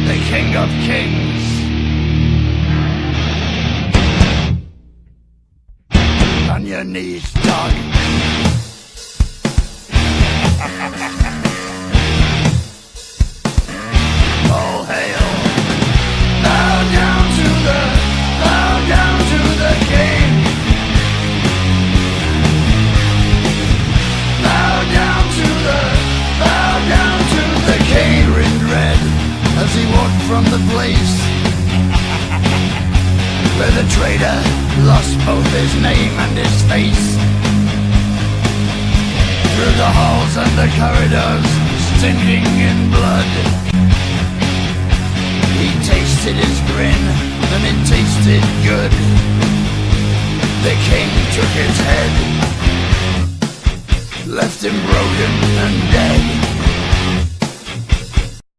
the King of Kings. On your knees, dog. All hail. Bow down to the King. Bow down to the King. In red as he walked from the place where the traitor lost both his name and his face. Through the halls and the corridors, stinking in blood, he tasted his grin, and it tasted good. The king took his head, left him broken and dead.